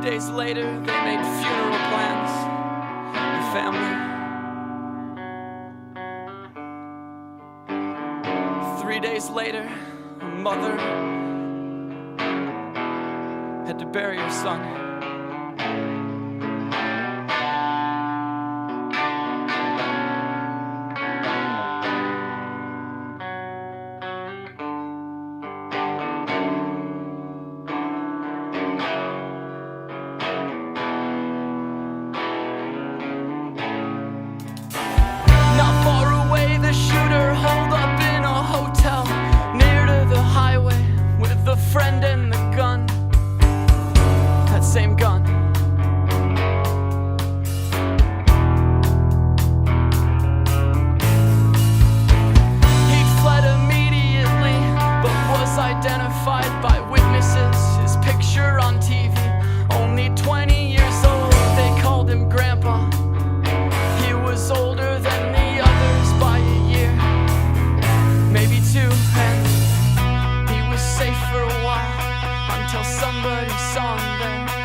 days later, they made funeral plans. The family. 3 days later, a mother had to bury her son. Not far away, the shooter holed up in a hotel near to the highway with a friend and the gun. That same gun. He fled immediately, but was identified by witnesses. His picture on TV, only 20 years old. They called him Grandpa. He was older than the others by a year, maybe two, and he was safe for a while until somebody saw him there.